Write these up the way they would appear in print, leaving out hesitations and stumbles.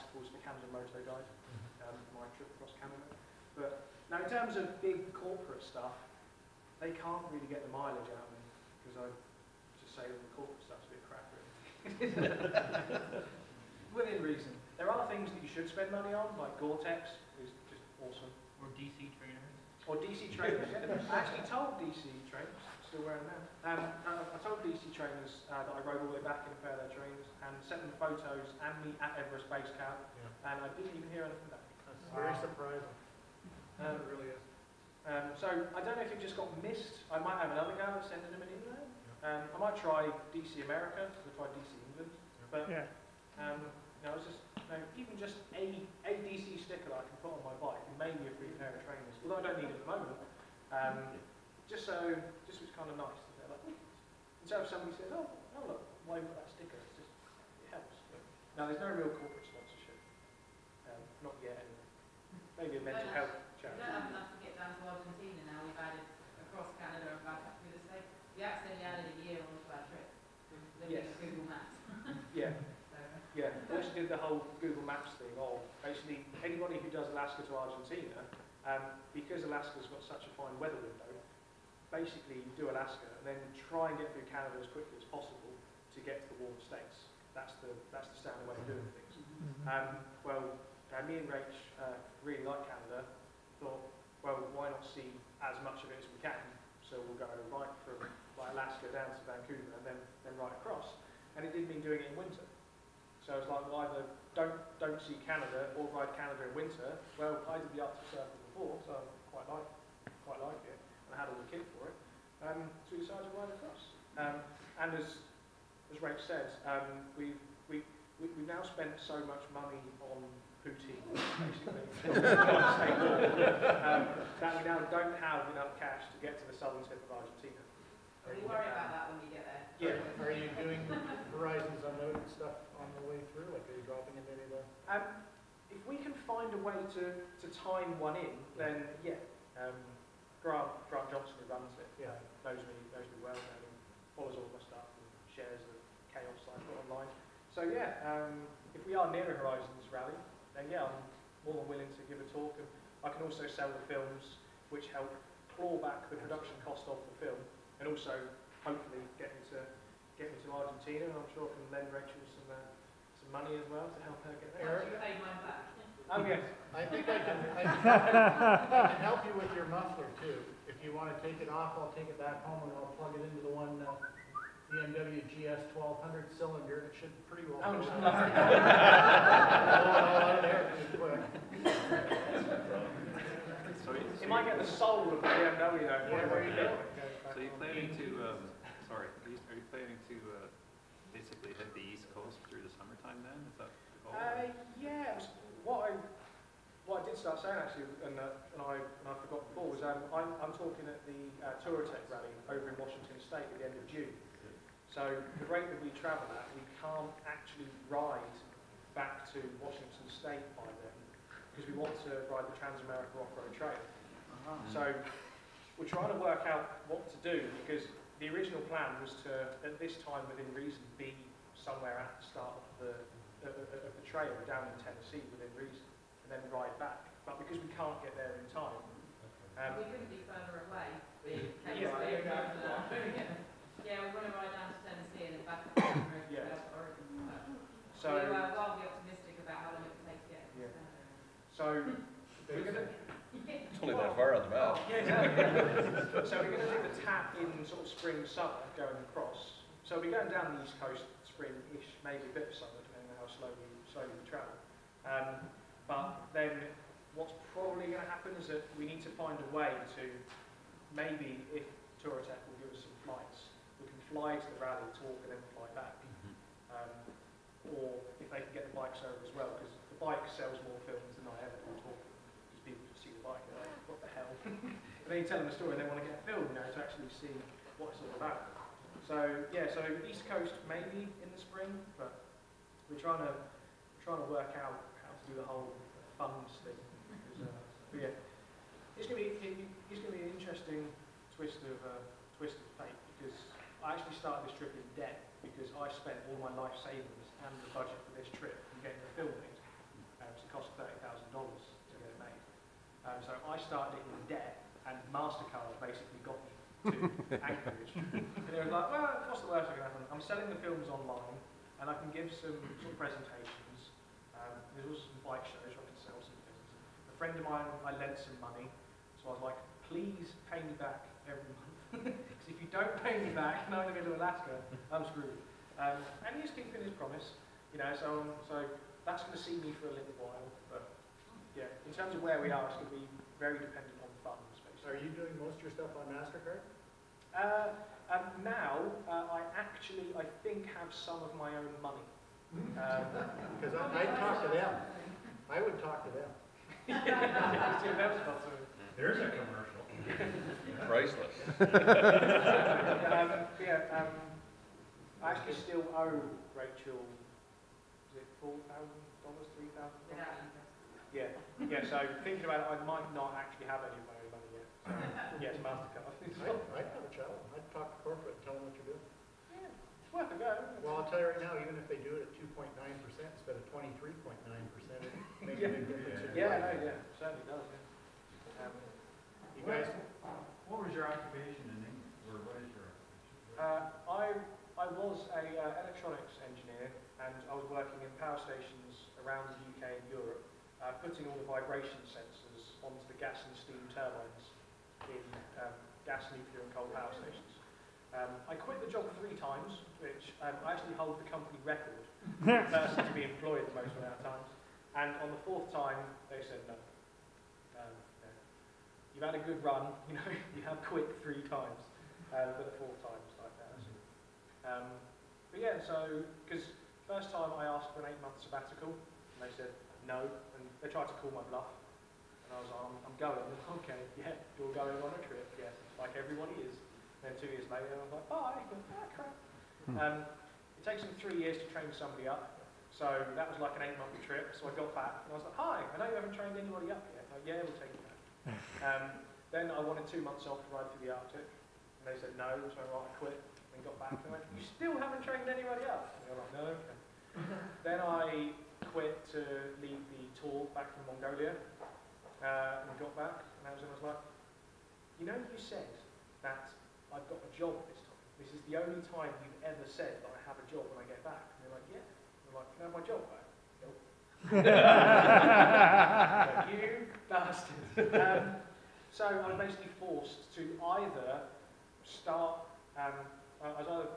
obstacles for Canada Moto guide, my trip across Canada. But now in terms of big corporate stuff, they can't really get the mileage out of me, because I just say all the corporate stuff's a bit crap, really. Within reason. There are things that you should spend money on, like Gore-Tex is just awesome. Or DC trainers. Or DC trainers, yeah. I actually told DC trainers, still wearing them now. I told DC trainers that I rode all the way back in a pair of their trainers and sent them photos and me at Everest Base Camp, and I didn't even hear anything back. That's very surprising. It really is. So I don't know if it just got missed. I might have another go at sending them an email. I might try DC America, because I tried DC England, but you know, it's just, you know, even just a DC sticker that I can put on my bike, and maybe a free pair of trainers, although I don't need it at the moment. Just was kind of nice. They're like, instead of somebody says, oh look, why put that sticker? It's just, it helps. Now there's no real corporate sponsorship, not yet anyway. Maybe a mental health charity. We don't have enough to get down to Argentina now. We've added across Canada and back up through the States. We accidentally added a year onto our trip. Looking at Google Maps. Yeah. Yeah, we actually did the whole Google Maps thing of basically anybody who does Alaska to Argentina, because Alaska's got such a fine weather window, basically you do Alaska and then try and get through Canada as quickly as possible to get to the warmer states. That's the standard way of doing things. Me and Rach really like Canada, thought, well, why not see as much of it as we can? So we'll go right from Alaska down to Vancouver and then right across. And it did mean doing it in winter. So it's like, well, either don't see Canada or ride Canada in winter. Well, I did the Arctic Circle before, so I quite like it, and I had all the kit for it. So we decided to ride across. And as Rach said, we've now spent so much money on poutine, basically, that we now don't have enough cash to get to the southern tip of Argentina. We worry about that when we get there. Yeah. Are you doing Horizons Unknown stuff on the way through? Like, are you dropping into any of the... If we can find a way to time one in, then yeah. Grant Johnson, who runs it, knows me well, and follows all my stuff and shares the chaos I've got online. So yeah, if we are near a Horizons rally, then yeah, I'm more than willing to give a talk, and I can also sell the films, which help claw back the production cost of the film, and also hopefully get me to Argentina, and I'm sure I can lend Rachel some money as well to help her get there. You paid mine back. Oh yes. I think I can help you with your muffler too. If you want to take it off, I'll take it back home and I'll plug it into the one BMW GS 1200 cylinder. It should pretty well. Oh, just it might get the soul of the BMW though. Where you go. So you're planning to, are you planning to basically hit the East Coast through the summertime then? Is that the goal? Yeah, what I did start saying actually, and I forgot before, was I'm talking at the Touratech rally over in Washington State at the end of June. So the rate that we travel at, we can't actually ride back to Washington State by then, because we want to ride the Trans-America Off-Road Trail. So we're trying to work out what to do, because the original plan was to, at this time within reason, be somewhere at the start of the trail down in Tennessee within reason, and then ride back. But because we can't get there in time, we couldn't be further away. Yeah, we want to ride down to Tennessee and then back up to Oregon. So we are wildly optimistic about how long it will take to get. So we're going to. It's only that far on the map. Yeah, exactly. So we're going to do the tap in sort of spring, summer, going across. So we're going down the East Coast spring-ish, maybe a bit of summer, depending on how slowly we travel. But then what's probably going to happen is that we need to find a way to, maybe if Touratech will give us some flights, we can fly to the rally, talk, and then fly back. Or if they can get the bikes over as well, because the bike sells more films than I ever do talking. Because people just see the bike and they're like, what the hell? And then you tell them a story and they want to get a film, to actually see what it's all about. So yeah, so East Coast maybe in the spring, but we're trying to work out how to do the whole funds thing. But yeah, it's going to be an interesting twist of fate, because I actually started this trip in debt because I spent all my life savings and the budget for this trip and getting the film made. to Anchorage. And they were like, well, what's the worst that can happen? I'm selling the films online, and I can give some sort of presentations. There's also some bike shows where I can sell some things. A friend of mine, I lent some money, so I was like, please pay me back every month. Because if you don't pay me back, and I'm going to Alaska, I'm screwed. And he's keeping his promise, you know, so that's going to see me for a little while. But yeah, in terms of where we are, it's going to be very dependent on funds, basically. Are you doing most of your stuff on MasterCard? Now, I think have some of my own money. Because I'd talk to them. I would talk to them. There's a commercial. Priceless. I actually still owe Rachel, is it $4,000, $3,000? Yeah, so thinking about it, I might not actually have any of my own money yet. So, yeah, it's MasterCard. I'd have a challenge. I'd talk to corporate and tell them what you're doing. Yeah, it's worth a go. Well, I'll tell you right now, even if they do it at 2.9% instead of 23.9%, it makes a big difference in your life. Yeah, certainly does, yeah. You guys, What was your occupation in England? Or what is your occupation? I was a electronics engineer, and I was working in power stations around the UK and Europe, putting all the vibration sensors onto the gas and steam turbines in gas, nuclear and coal power stations. I quit the job 3 times, which I actually hold the company record for the person to be employed the most amount of times. And on the 4th time, they said no. You've had a good run, you know, you have quit 3 times, but the 4th time was like that. But yeah, so, because first time I asked for an 8-month sabbatical, and they said no, and they tried to call my bluff, and I was like, I'm going. Okay, yeah, you're going on a trip, yeah, like everybody is. And then 2 years later, I was like, bye. Crap. It takes them 3 years to train somebody up, so that was like an 8-month trip. So I got back, and I was like, hi, I know you haven't trained anybody up yet. Like, yeah, we'll take you back. Then I wanted 2 months off to ride through the Arctic, and they said no, so I quit and got back. And they went, you still haven't trained anybody up? And they were like, no, okay. Then I quit to lead the tour back from Mongolia, and got back, and I was like, you know, you said that I've got a job this time. This is the only time you've ever said that I have a job when I get back. And they're like, yeah. And I'm like, can I have my job back? Nope. Like, you bastard. So I was basically forced to either start, I was either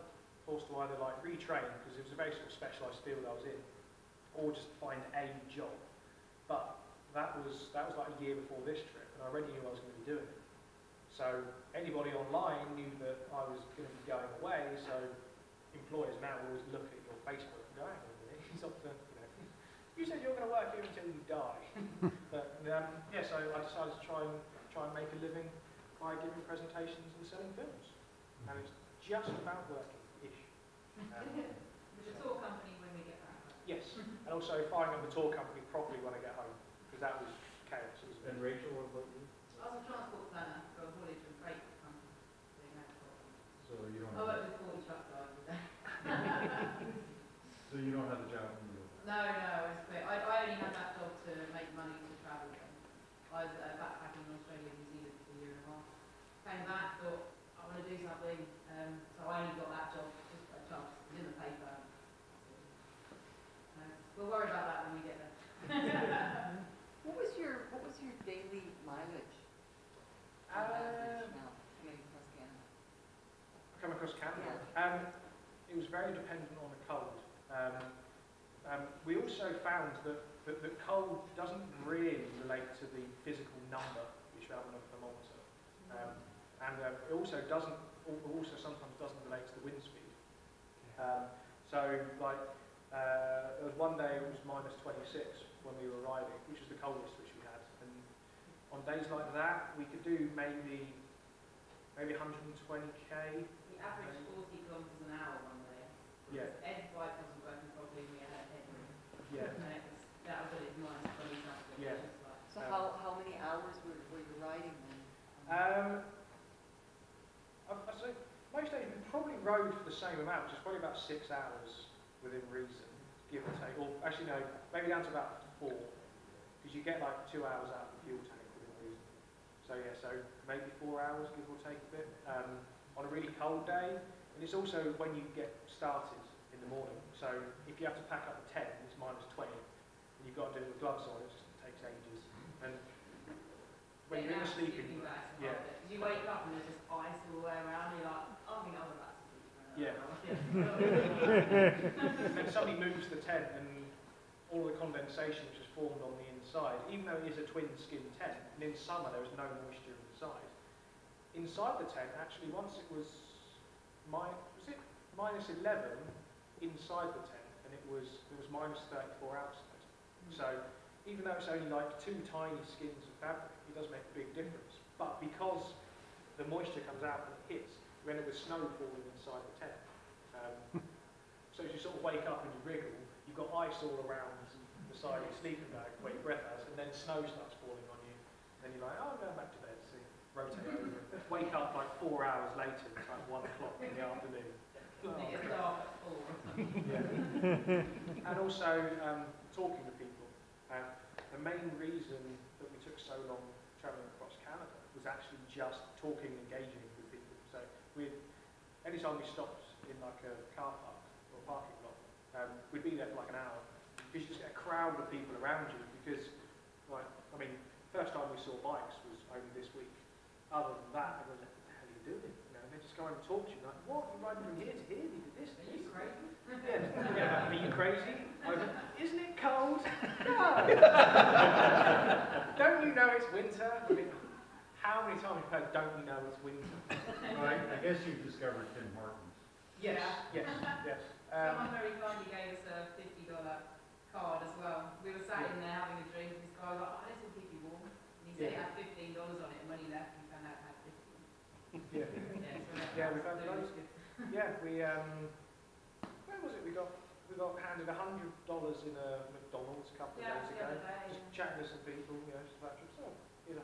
forced to either like retrain, because it was a very sort of specialised field I was in, or just find a job. But that was like a year before this trip, and I already knew I was going to be doing it. So anybody online knew that I was going to be going away, so employers now always look at your Facebook and go, hang on a minute, he's up to, you know, you said you're going to work here until you die. But yeah, so I decided to try and make a living by giving presentations and selling films. And it's just about working-ish. With the tour company when we get back. Yes, and also firing up the tour company properly when I get home, because that was chaos. And Rachel, what about you? I was a transport planner for a haulage and freight company. So you don't I have, worked with 40 truck drivers there. so you don't have a job when you go back? No, I was quit. I only had that job to make money to travel then. I was backpacking in Australia and New Zealand for a year and a half. Came back, thought, I want to do something. So I only got that job just by chance. It was in the paper. We'll worry about that when we get there. What was your daily mileage? On average now, coming across Canada? Come across Canada. It was very dependent on the cold. We also found that cold doesn't really relate to the physical number which you have on a thermometer, and it also sometimes doesn't relate to the wind speed. So like there was one day it was -26 when we were riding, which was the coldest which we had, and on days like that we could do maybe 120k. We averaged 40 kilometres an hour one day. Yeah. Ed bike wasn't working properly, we had a headwind. Yeah. And that was at its -20 something. Yeah. So how many hours were you riding then? I'd say most days we probably rode for the same amount, which is probably about 6 hours within reason, give or take. Or actually no, maybe down to about 4, because you get like 2 hours out of the fuel tank within reason. So So yeah, so maybe 4 hours, give or take a bit, on a really cold day. And it's also when you get started in the morning. So if you have to pack up a tent and it's -20, and you've got to do it with gloves on, it just takes ages. And when you're in the sleeping, yeah. You wake up and there's just ice all the way around, you're like, oh, I think I was about to sleep. Yeah. And then somebody moves the tent and all the condensation which is formed on the inside, even though it is a twin skin tent, and in summer there is no moisture inside. Inside the tent, actually, once it was -11 inside the tent, and it was -34 outside. So even though it's only like 2 tiny skins of fabric, it does make a big difference. But because the moisture comes out and it hits, you end up with snow falling inside the tent. So as you sort of wake up and you wriggle, you've got ice all around the side of your sleeping bag where your breath has, and then snow starts falling on you. Then you're like, oh, I'm going back to bed. So you rotate over. Wake up like 4 hours later, it's like 1 o'clock in the afternoon. It gets dark at 4 or something. Yeah. And also talking to people. The main reason that we took so long travelling across Canada was actually just talking, engaging with people. So anytime we stopped in like a car park or a parking lot, we'd be there for like an hour. Because you just get a crowd of people around you. Because, like, I mean, first time we saw bikes was only this week. Other than that, everyone's like, what the hell are you doing? You know, and they just go over and talk to you, like, what? You're riding from here to here? You did this? Are you crazy? Yeah. Are you crazy? Isn't it cold? No. Don't you know it's winter? I mean, how many times have you heard, don't you know it's winter? Right, I guess you've discovered Tim Hortons. Yes, yes, yes. Someone very kindly gave us a $50 card as well. We were sat in there having a drink, and this guy was like, oh, this will keep you warm. And he said it had $15 on it, and when he left, we found out it had 50. Yeah. Yeah, we've had loads. Yeah, where was it? We got handed $100 in a McDonald's a couple of days ago. Just chatting to some people, you know, just about so here's $100.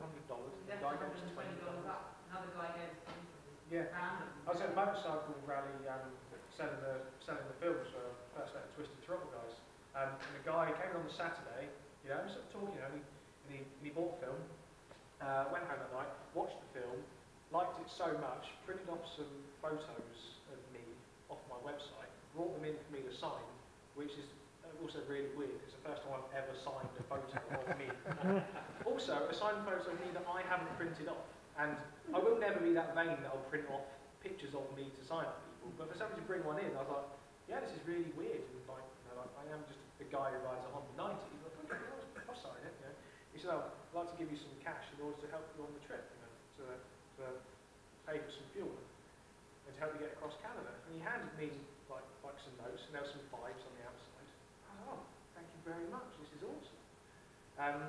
The guy gave us $20 up. Another guy gave us 20. Yeah. Random. I was at a motorcycle rally selling the films for first set of Twisted Throttle guys. And the guy came on the Saturday, you know, sort of talking, you know, and he bought the film, went home that night, watched the film, liked it so much, printed off some photos of me off my website, brought them in for me to sign, which is also really weird. It's the first time I've ever signed a photo of me. Also, a signed photo of me that I haven't printed off. And I will never be that vain that I'll print off pictures of me to sign for people. But for somebody to bring one in, I was like, yeah, this is really weird. And like, you know, like I am just the guy who rides a Honda 90. But okay, I'll sign it. You know. He said, oh, I'd like to give you some cash in order to help you on the trip, you know, to pay for some fuel and to help you get across Canada. And he handed me like some notes, and there were some 5s on the outside. I was like, oh, thank you very much. This is awesome. And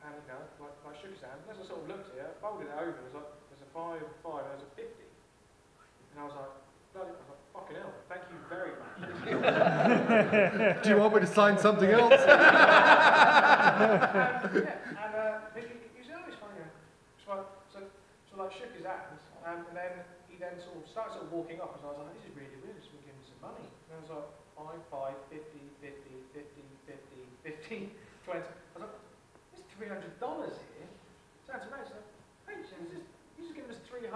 you know, like I shook his hand, and as I sort of looked here, folded it over, and it was like, there's a 5, and there's a 50. And I was like, fucking hell, thank you very much. Do you want me to sign something else? Yeah, and he said, oh, it's funny. So like shook his hand, and then he sort of started walking off, and I was like, this is really weird, this will give me some money. And I was like, 5, 50, 50, 50, 50, 50, 20. I was like, there's $300 here. Sounds amazing. Hey, he's just given us $300.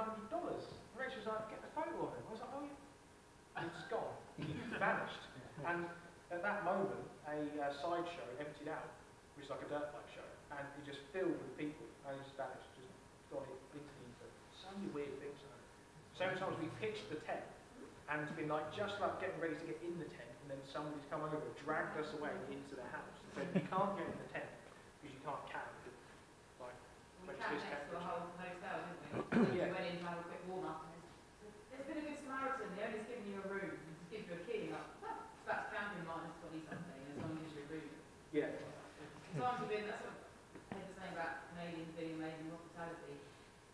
Rachel was like, get the photo of him. I was like, oh yeah. And he's just gone. He vanished. And at that moment, a sideshow emptied out, which is like a dirt bike show, and it just filled with people, and he just vanished, just gone into the ether. So many weird things happen. So many times we pitched the tent, and been like just like getting ready to get in the tent, and then somebody's come over, dragged us away into the house, and said, you can't get in the tent because you can't camp. Like, we camped next to a whole hotel, didn't we? Yeah. We went in to have a quick warm up. There's been a good Samaritan, the owner's given you a room, and just gives you a key, like, oh, so that's camping -20 something, as long as you're room. Yeah. Sometimes we've been, that's what I had to say about Canadians being amazing hospitality.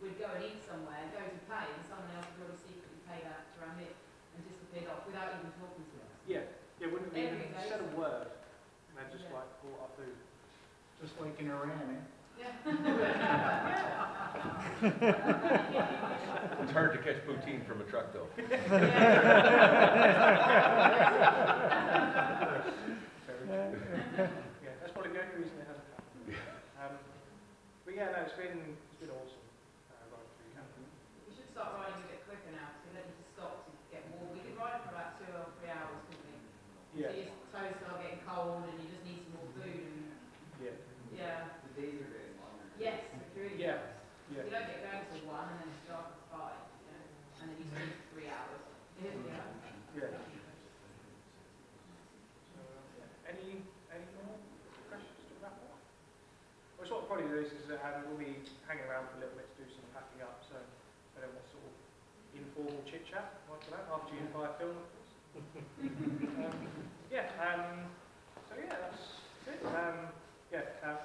We'd go and eat somewhere, go to pay, and someone else would really secretly pay that to our hip and disappeared off without even talking to us. Yeah, wouldn't have even Every day. said a word, and they just Yeah. like bought our food. Just like in Iran, eh? Yeah. It's hard to catch poutine from a truck, though. Very true. Yeah, that's probably the only reason it hasn't happened. But yeah, no, it's been awesome. is that we'll be hanging around for a little bit to do some packing up, so I don't want sort of informal chit chat after that, after you buy a film, of course. Yeah, so yeah, that's it.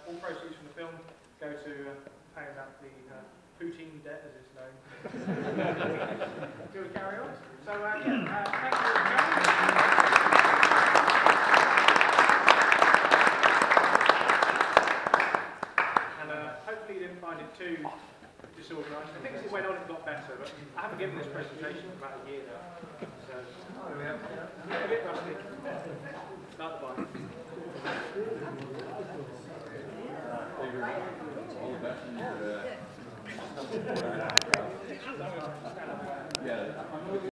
All proceeds from the film go to paying up the poutine debt, as it's known. Do we carry on? So, thank you for coming. Hopefully you didn't find it too disorganised. I think as it went on it got better, but I haven't given this presentation for about a year now. So, a bit rusty. Not the bike. All the best in your,